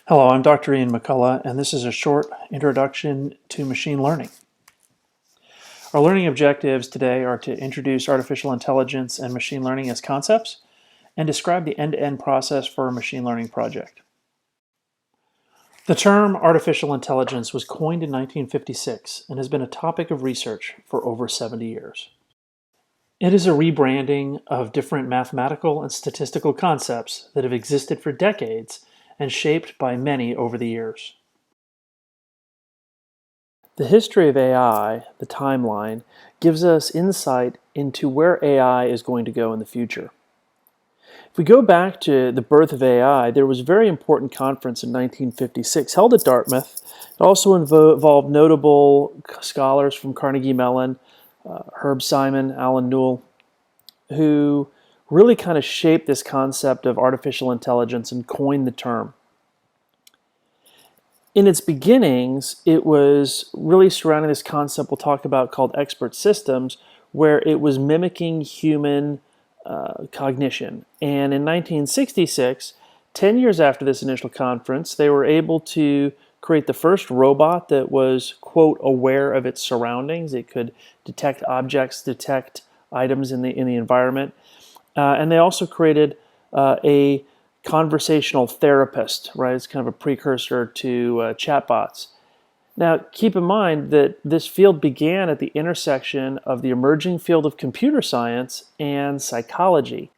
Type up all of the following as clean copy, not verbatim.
Hello, I'm Dr. Ian McCullough, and this is a short introduction to machine learning. Our learning objectives today are to introduce artificial intelligence and machine learning as concepts and describe the end-to-end process for a machine learning project. The term artificial intelligence was coined in 1956 and has been a topic of research for over 70 years. It is a rebranding of different mathematical and statistical concepts that have existed for decades and shaped by many over the years. The history of AI, the timeline, gives us insight into where AI is going to go in the future. If we go back to the birth of AI, there was a very important conference in 1956 held at Dartmouth. It also involved notable scholars from Carnegie Mellon, Herb Simon, Alan Newell, who really kind of shaped this concept of artificial intelligence and coined the term. In its beginnings, it was really surrounding this concept we'll talk about called expert systems, where it was mimicking human cognition. And in 1966, 10 years after this initial conference, they were able to create the first robot that was, quote, aware of its surroundings. It could detect objects, detect items in the environment. And they also created a conversational therapist, right? It's kind of a precursor to chatbots. Now, keep in mind that this field began at the intersection of the emerging field of computer science and psychology.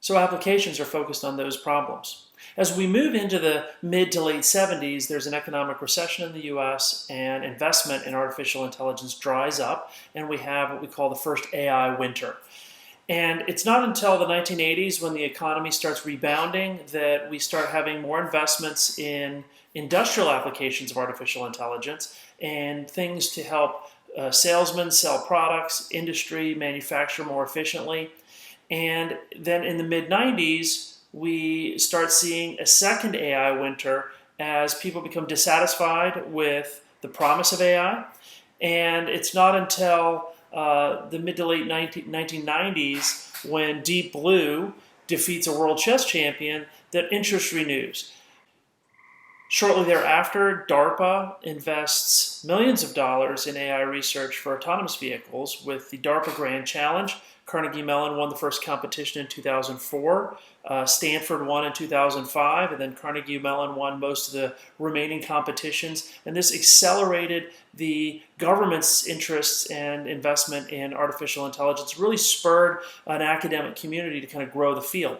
So applications are focused on those problems. As we move into the mid to late 70s, there's an economic recession in the US and investment in artificial intelligence dries up, and we have what we call the first AI winter. And it's not until the 1980s, when the economy starts rebounding, that we start having more investments in industrial applications of artificial intelligence and things to help salesmen sell products, industry manufacture more efficiently. And then in the mid-90s, we start seeing a second AI winter as people become dissatisfied with the promise of AI. And it's not until the mid to late 1990s, when Deep Blue defeats a world chess champion, that interest renews. Shortly thereafter, DARPA invests millions of dollars in AI research for autonomous vehicles with the DARPA Grand Challenge. Carnegie Mellon won the first competition in 2004, Stanford won in 2005, and then Carnegie Mellon won most of the remaining competitions. And this accelerated the government's interests and investment in artificial intelligence, really spurred an academic community to kind of grow the field.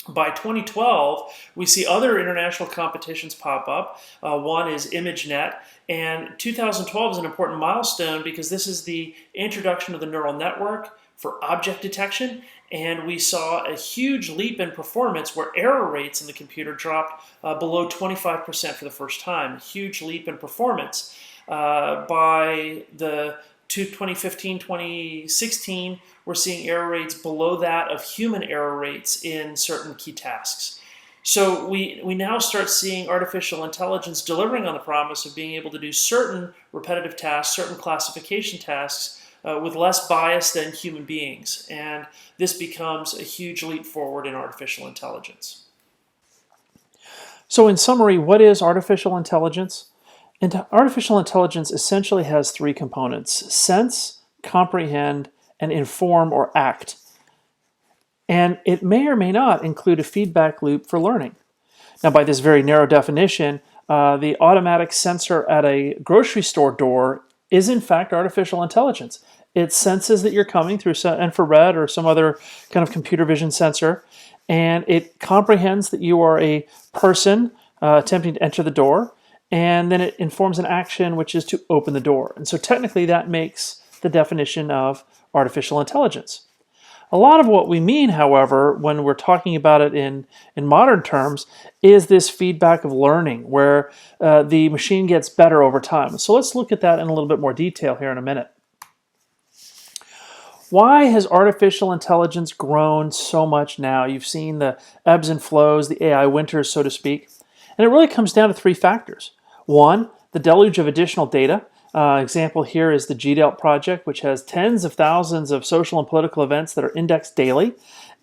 By 2012, we see other international competitions pop up. One is ImageNet, and 2012 is an important milestone because this is the introduction of the neural network for object detection, and we saw a huge leap in performance where error rates in the computer dropped below 25% for the first time. A huge leap in performance. By the 2015-2016, we're seeing error rates below that of human error rates in certain key tasks. So we now start seeing artificial intelligence delivering on the promise of being able to do certain repetitive tasks, certain classification tasks, with less bias than human beings. And this becomes a huge leap forward in artificial intelligence. So in summary, what is artificial intelligence? And artificial intelligence essentially has three components: sense, comprehend, and inform or act. And it may or may not include a feedback loop for learning. Now, by this very narrow definition, the automatic sensor at a grocery store door is in fact artificial intelligence. It senses that you're coming through infrared or some other kind of computer vision sensor, and it comprehends that you are a person attempting to enter the door, and then it informs an action, which is to open the door. And so technically that makes the definition of artificial intelligence. A lot of what we mean, however, when we're talking about it in modern terms, is this feedback of learning, where the machine gets better over time. So let's look at that in a little bit more detail here in a minute. Why has artificial intelligence grown so much now? You've seen the ebbs and flows, the AI winters, so to speak. And it really comes down to three factors. One, the deluge of additional data. Example here is the GDELT project, which has tens of thousands of social and political events that are indexed daily.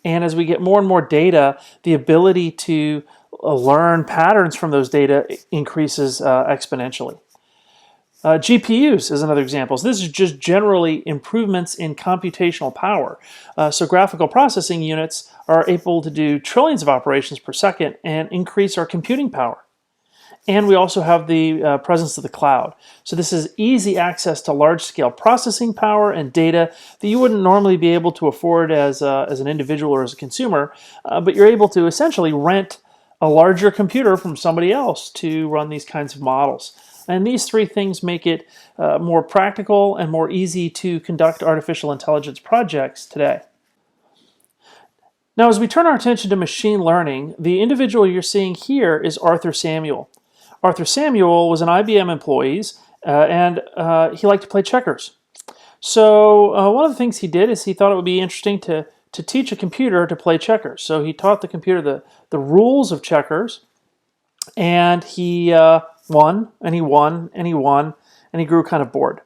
And as we get more and more data, the ability to learn patterns from those data increases exponentially. GPUs is another example. So this is just generally improvements in computational power. So graphical processing units are able to do trillions of operations per second and increase our computing power. And we also have the presence of the cloud. So this is easy access to large-scale processing power and data that you wouldn't normally be able to afford as an individual or as a consumer, but you're able to essentially rent a larger computer from somebody else to run these kinds of models. And these three things make it more practical and more easy to conduct artificial intelligence projects today. Now, as we turn our attention to machine learning, the individual you're seeing here is Arthur Samuel. Arthur Samuel was an IBM employee, and he liked to play checkers. So one of the things he did is he thought it would be interesting to teach a computer to play checkers. So he taught the computer the rules of checkers, and he won, and he won, and he won, and he grew kind of bored.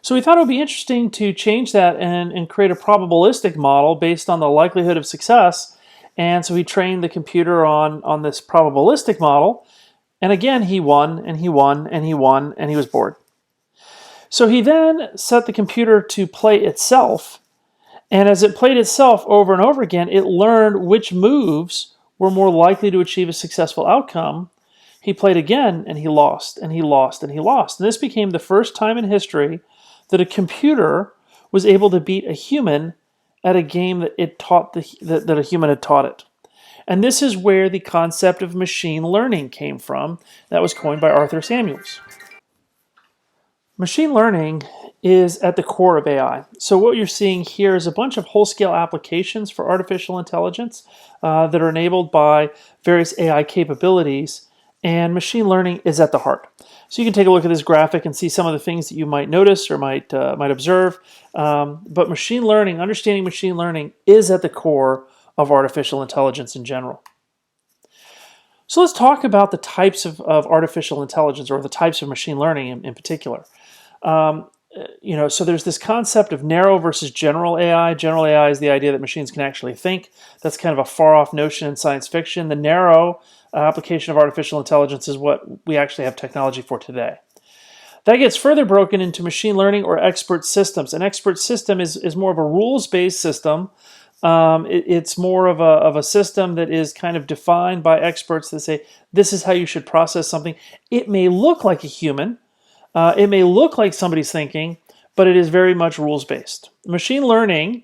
So we thought it would be interesting to change that and create a probabilistic model based on the likelihood of success. And so he trained the computer on this probabilistic model. And again, he won, and he won, and he won, and he was bored. So he then set the computer to play itself. And as it played itself over and over again, it learned which moves were more likely to achieve a successful outcome. He played again, and he lost, and he lost, and he lost. And this became the first time in history that a computer was able to beat a human at a game that that a human had taught it. And this is where the concept of machine learning came from. That was coined by Arthur Samuels. Machine learning is at the core of AI. So what you're seeing here is a bunch of whole-scale applications for artificial intelligence that are enabled by various AI capabilities, and machine learning is at the heart. So you can take a look at this graphic and see some of the things that you might notice or might observe. But machine learning, understanding machine learning, is at the core of artificial intelligence in general. So let's talk about the types of artificial intelligence, or the types of machine learning in particular. So there's this concept of narrow versus general AI. General AI is the idea that machines can actually think. That's kind of a far-off notion in science fiction. The narrow application of artificial intelligence is what we actually have technology for today. That gets further broken into machine learning or expert systems. An expert system is more of a rules-based system. It's more of a system that is kind of defined by experts that say, this is how you should process something. It may look like a human. It may look like somebody's thinking, but it is very much rules-based. Machine learning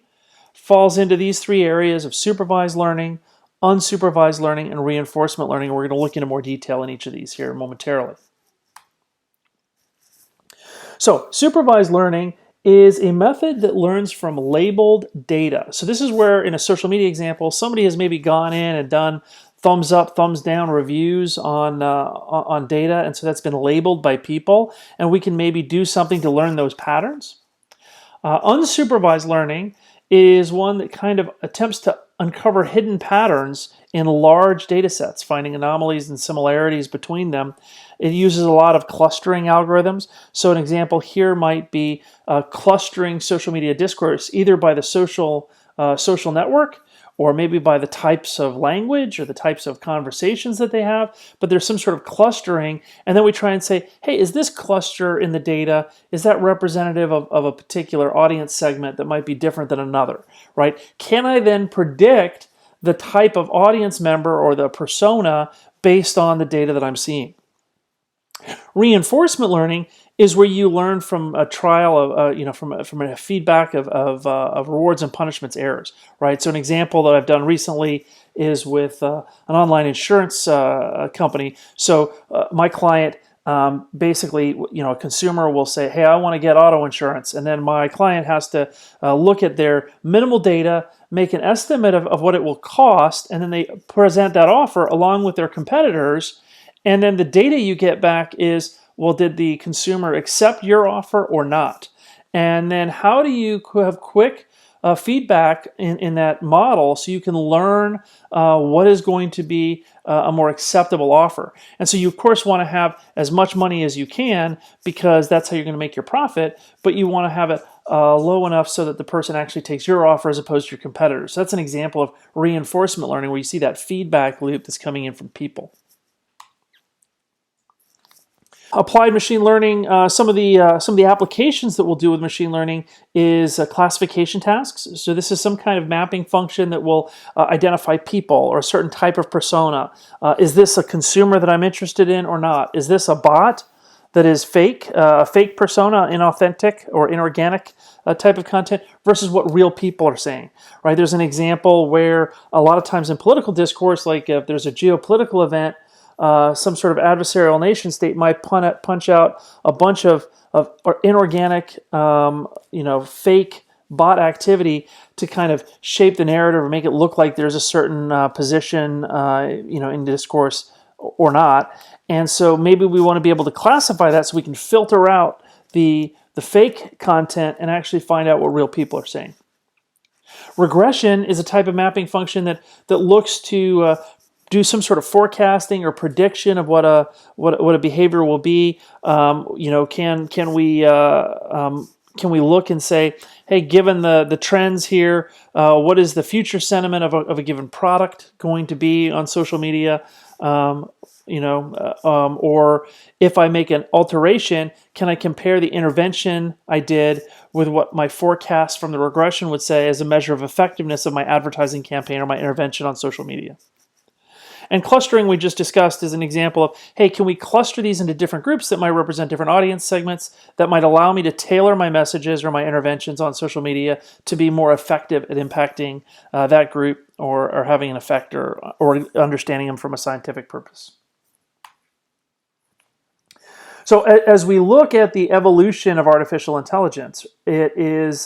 falls into these three areas of supervised learning, unsupervised learning, and reinforcement learning. We're going to look into more detail in each of these here momentarily. So, supervised learning is a method that learns from labeled data. So this is where, in a social media example, somebody has maybe gone in and done thumbs up, thumbs down reviews on data, and so that's been labeled by people, and we can maybe do something to learn those patterns. Unsupervised learning is one that kind of attempts to uncover hidden patterns in large data sets, finding anomalies and similarities between them. It uses a lot of clustering algorithms. So an example here might be clustering social media discourse, either by the social network, or maybe by the types of language or the types of conversations that they have, but there's some sort of clustering, and then we try and say, hey, is this cluster in the data, is that representative of a particular audience segment that might be different than another, right? Can I then predict the type of audience member or the persona based on the data that I'm seeing? Reinforcement learning is where you learn from a trial of, from a feedback of rewards and punishments errors, right? So an example that I've done recently is with an online insurance company. So my client basically, a consumer will say, hey, I want to get auto insurance. And then my client has to look at their minimal data, make an estimate of what it will cost, and then they present that offer along with their competitors. And then the data you get back is, well, did the consumer accept your offer or not? And then how do you have quick feedback in that model so you can learn what is going to be a more acceptable offer? And so you, of course, want to have as much money as you can because that's how you're going to make your profit, but you want to have low enough so that the person actually takes your offer as opposed to your competitors. So that's an example of reinforcement learning where you see that feedback loop that's coming in from people. Applied machine learning, some of the applications that we'll do with machine learning is classification tasks. So this is some kind of mapping function that will identify people or a certain type of persona. Is this a consumer that I'm interested in or not? Is this a bot that is fake, a fake persona, inauthentic or inorganic type of content versus what real people are saying, right? There's an example where a lot of times in political discourse, like if there's a geopolitical event, some sort of adversarial nation state might punch out a bunch of inorganic, fake bot activity to kind of shape the narrative or make it look like there's a certain position, in discourse or not. And so maybe we want to be able to classify that so we can filter out the fake content and actually find out what real people are saying. Regression is a type of mapping function that looks to do some sort of forecasting or prediction of what a behavior will be. Can we look and say, hey, given the trends here, what is the future sentiment of a given product going to be on social media? Or if I make an alteration, can I compare the intervention I did with what my forecast from the regression would say as a measure of effectiveness of my advertising campaign or my intervention on social media? And clustering we just discussed is an example of, hey, can we cluster these into different groups that might represent different audience segments that might allow me to tailor my messages or my interventions on social media to be more effective at impacting that group or having an effect or understanding them from a scientific purpose. So as we look at the evolution of artificial intelligence, it has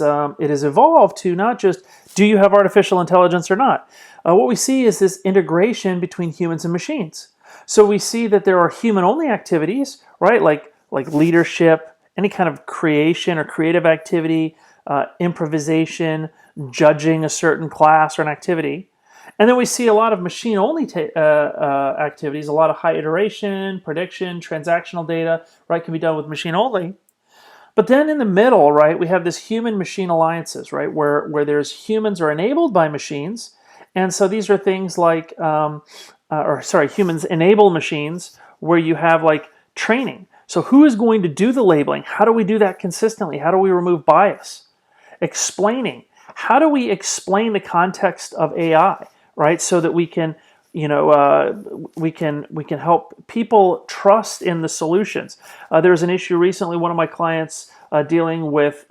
evolved to not just, do you have artificial intelligence or not? What we see is this integration between humans and machines. So we see that there are human-only activities, right? Like leadership, any kind of creation or creative activity, improvisation, judging a certain class or an activity. And then we see a lot of machine-only activities, a lot of high iteration, prediction, transactional data, right, can be done with machine-only. But then in the middle, right, we have this human-machine alliances, right, where there's humans are enabled by machines. And so these are things like, humans enable machines where you have like training. So who is going to do the labeling? How do we do that consistently? How do we remove bias? Explaining. How do we explain the context of AI, right? So that we can, we can help people trust in the solutions. There was an issue recently, one of my clients dealing with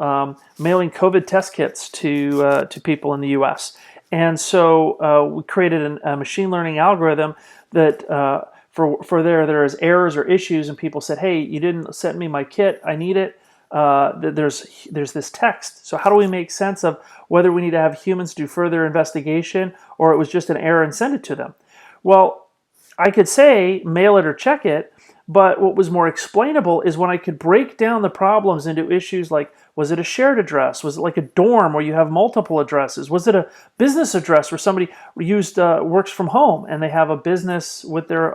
mailing COVID test kits to people in the U.S. And so we created a machine learning algorithm that for there is errors or issues, and people said, hey, you didn't send me my kit, I need it. There's this text. So how do we make sense of whether we need to have humans do further investigation or it was just an error and send it to them? Well, I could say mail it or check it, but what was more explainable is when I could break down the problems into issues like, was it a shared address? Was it like a dorm where you have multiple addresses? Was it a business address where somebody works from home and they have a business with their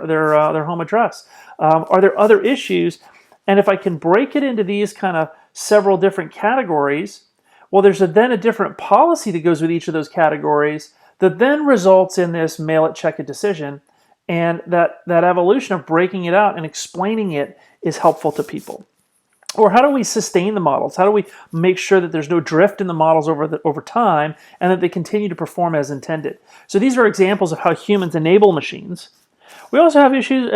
home address? Are there other issues? And if I can break it into these kind of several different categories, well, there's then a different policy that goes with each of those categories that then results in this mail it, check it decision. And that evolution of breaking it out and explaining it is helpful to people. Or how do we sustain the models? How do we make sure that there's no drift in the models over time and that they continue to perform as intended? So these are examples of how humans enable machines. We also have issues,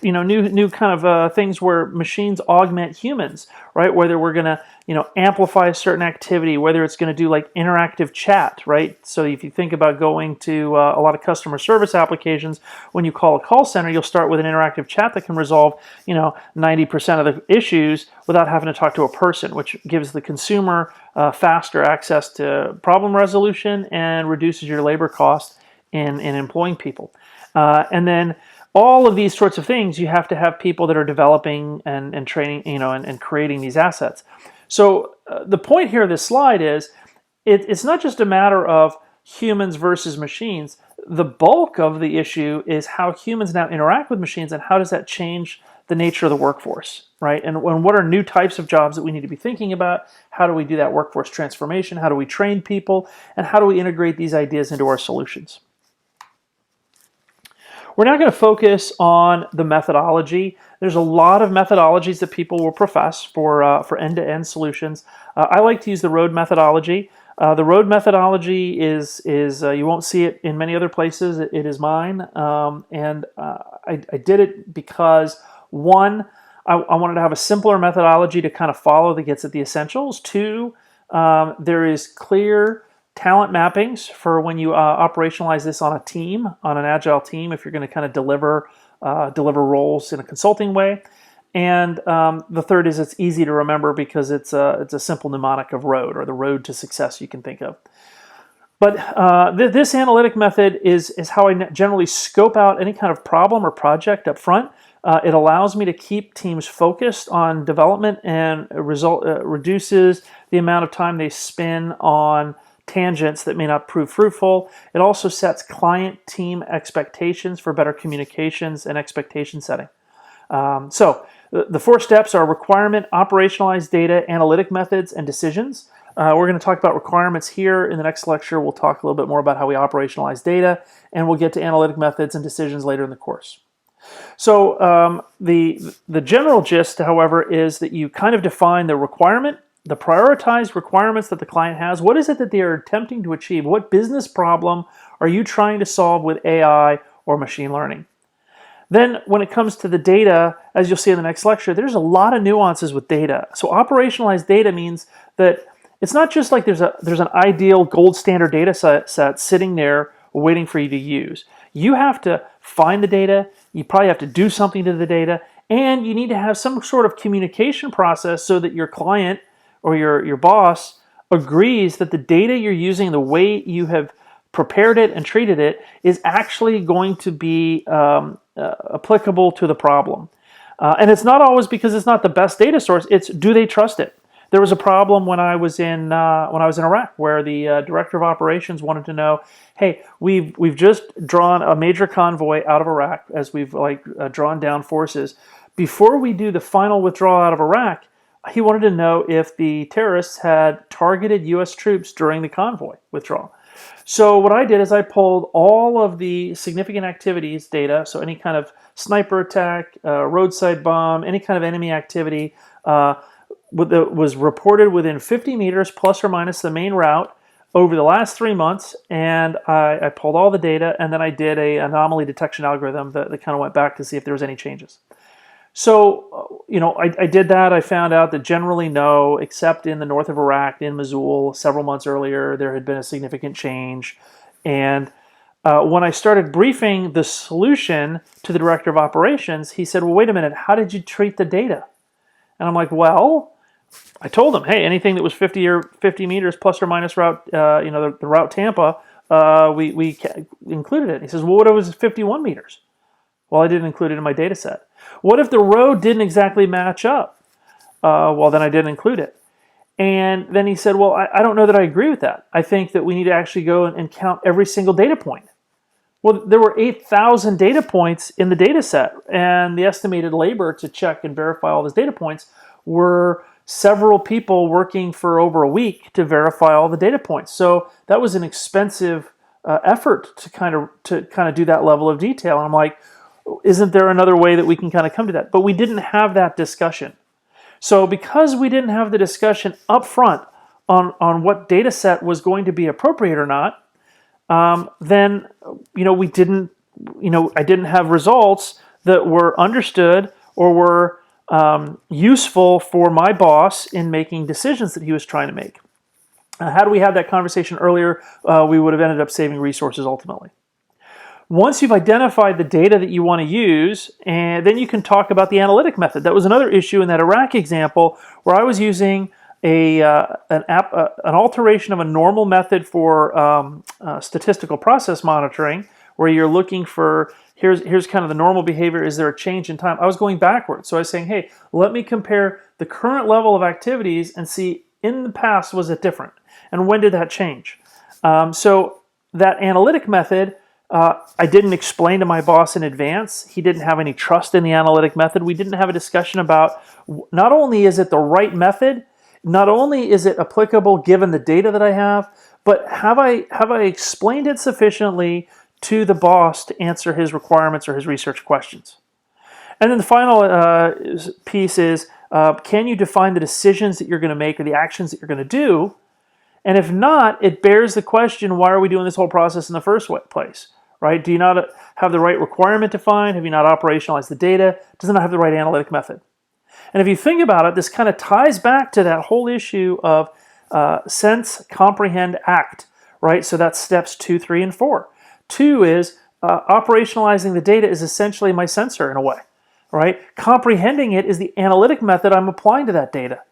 new kind of things where machines augment humans, right? Whether we're going to, amplify a certain activity, whether it's going to do like interactive chat, right? So if you think about going to a lot of customer service applications, when you call a call center, you'll start with an interactive chat that can resolve, 90% of the issues without having to talk to a person, which gives the consumer faster access to problem resolution and reduces your labor cost in employing people. And then all of these sorts of things, you have to have people that are developing and training, and creating these assets. So the point here of this slide is it's not just a matter of humans versus machines. The bulk of the issue is how humans now interact with machines and how does that change the nature of the workforce, right? And what are new types of jobs that we need to be thinking about? How do we do that workforce transformation? How do we train people? And how do we integrate these ideas into our solutions? We're now going to focus on the methodology. There's a lot of methodologies that people will profess for end-to-end solutions. I like to use the ROAD methodology. The ROAD methodology is you won't see it in many other places. It is mine, and I did it because, one, I wanted to have a simpler methodology to kind of follow that gets at the essentials. Two, there is clear talent mappings for when you operationalize this on a team, on an agile team, if you're going to kind of deliver roles in a consulting way. And the third is it's easy to remember because it's a simple mnemonic of ROAD, or the road to success you can think of. But this analytic method is how I generally scope out any kind of problem or project up front. It allows me to keep teams focused on development and reduces the amount of time they spend on tangents that may not prove fruitful. It also sets client team expectations for better communications and expectation setting. So the 4 steps are requirement, operationalized data, analytic methods, and decisions. We're going to talk about requirements here. In the next lecture, we'll talk a little bit more about how we operationalize data, and we'll get to analytic methods and decisions later in the course. So the general gist, however, is that you kind of define the requirement, the prioritized requirements that the client has. What is it that they are attempting to achieve? What business problem are you trying to solve with AI or machine learning? Then when it comes to the data, as you'll see in the next lecture, there's a lot of nuances with data. So operationalized data means that it's not just like there's an ideal gold standard data set sitting there waiting for you to use. You have to find the data, you probably have to do something to the data, and you need to have some sort of communication process so that your client or your boss agrees that the data you're using, the way you have prepared it and treated it, is actually going to be applicable to the problem. And it's not always because it's not the best data source. It's, do they trust it? There was a problem when I was in Iraq, where the director of operations wanted to know, hey, we've just drawn a major convoy out of Iraq, as we've drawn down forces. Before we do the final withdrawal out of Iraq, he wanted to know if the terrorists had targeted U.S. troops during the convoy withdrawal. So what I did is I pulled all of the significant activities data, so any kind of sniper attack, roadside bomb, any kind of enemy activity that was reported within 50 meters plus or minus the main route over the last 3 months, and I pulled all the data, and then I did an anomaly detection algorithm that kind of went back to see if there was any changes. So, I did that. I found out that generally no, except in the north of Iraq, in Mosul, several months earlier, there had been a significant change. And when I started briefing the solution to the director of operations, he said, well, wait a minute, how did you treat the data? And I'm like, well, I told him, hey, anything that was 50 meters plus or minus route, the route Tampa, we included it. And he says, well, what if it was 51 meters? Well, I didn't include it in my data set. What if the road didn't exactly match up? Well, then I didn't include it. And then he said, well, I don't know that I agree with that. I think that we need to actually go and count every single data point. Well, there were 8,000 data points in the data set, and the estimated labor to check and verify all those data points were several people working for over a week to verify all the data points. So that was an expensive effort to kind of do that level of detail. And I'm like, isn't there another way that we can kind of come to that? But we didn't have that discussion. So because we didn't have the discussion up front on what data set was going to be appropriate or not, then we didn't, I didn't have results that were understood or were useful for my boss in making decisions that he was trying to make. Had we had that conversation earlier, we would have ended up saving resources ultimately. Once you've identified the data that you want to use, and then you can talk about the analytic method. That was another issue in that Iraq example where I was using an alteration of a normal method for statistical process monitoring, where you're looking for, here's kind of the normal behavior, is there a change in time? I was going backwards. So I was saying, hey, let me compare the current level of activities and see in the past, was it different? And when did that change? So that analytic method I didn't explain to my boss in advance. He didn't have any trust in the analytic method. We didn't have a discussion about not only is it the right method, not only is it applicable given the data that I have, but have I explained it sufficiently to the boss to answer his requirements or his research questions? And then the final piece is, can you define the decisions that you're going to make or the actions that you're going to do? And if not, it bears the question, why are we doing this whole process in the first place? Right? Do you not have the right requirement defined? Have you not operationalized the data? Does it not have the right analytic method? And if you think about it, this kind of ties back to that whole issue of sense, comprehend, act, right? So that's steps 2, 3, and 4. 2 is operationalizing the data is essentially my sensor in a way, right? Comprehending it is the analytic method I'm applying to that data.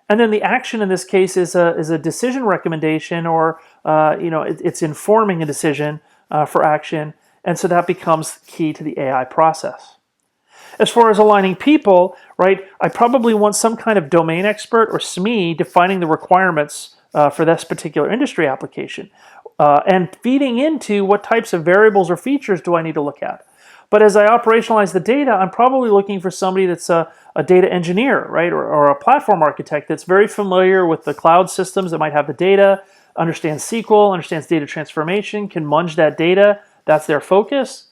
And then the action in this case is a decision recommendation, or it's informing a decision for action, and so that becomes key to the AI process. As far as aligning people, right, I probably want some kind of domain expert or SME defining the requirements for this particular industry application, and feeding into what types of variables or features do I need to look at. But as I operationalize the data, I'm probably looking for somebody that's a data engineer, right, or a platform architect that's very familiar with the cloud systems that might have the data, understands SQL, understands data transformation, can munge that data. That's their focus.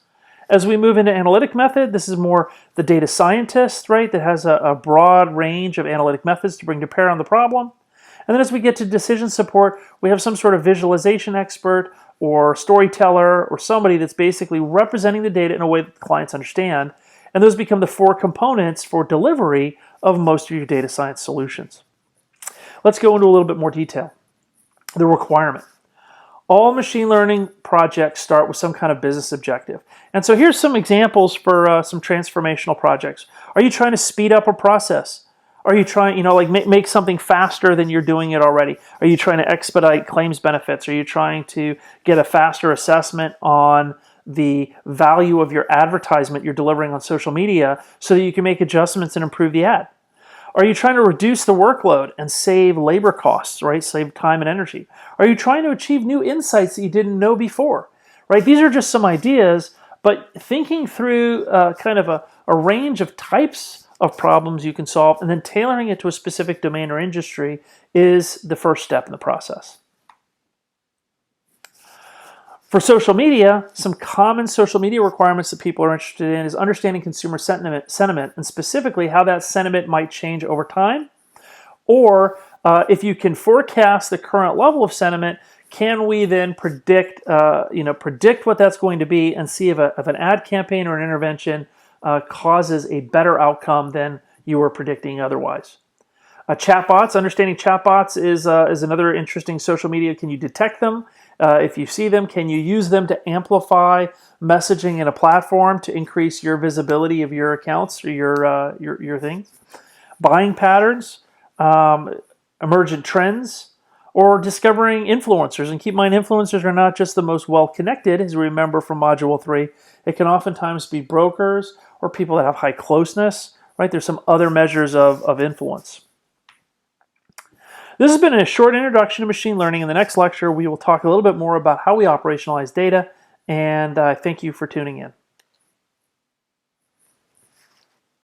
As we move into analytic method, this is more the data scientist, right, that has a broad range of analytic methods to bring to bear on the problem. And then as we get to decision support, we have some sort of visualization expert or storyteller or somebody that's basically representing the data in a way that the clients understand. And those become the 4 components for delivery of most of your data science solutions. Let's go into a little bit more detail. The requirement. All machine learning projects start with some kind of business objective. And so here's some examples for some transformational projects. Are you trying to speed up a process? Are you trying, make something faster than you're doing it already? Are you trying to expedite claims benefits? Are you trying to get a faster assessment on the value of your advertisement you're delivering on social media so that you can make adjustments and improve the ad? Are you trying to reduce the workload and save labor costs, right? Save time and energy? Are you trying to achieve new insights that you didn't know before, right? These are just some ideas, but thinking through kind of a range of types of problems you can solve and then tailoring it to a specific domain or industry is the first step in the process. For social media, some common social media requirements that people are interested in is understanding consumer sentiment, and specifically how that sentiment might change over time. Or if you can forecast the current level of sentiment, can we then predict what that's going to be and see if an ad campaign or an intervention causes a better outcome than you were predicting otherwise. Chatbots, understanding chatbots is another interesting social media. Can you detect them? If you see them, can you use them to amplify messaging in a platform to increase your visibility of your accounts or your things? Buying patterns, emergent trends, or discovering influencers. And keep in mind, influencers are not just the most well-connected, as we remember from Module 3. It can oftentimes be brokers or people that have high closeness, right? There's some other measures of influence. This has been a short introduction to machine learning. In the next lecture, we will talk a little bit more about how we operationalize data, and thank you for tuning in.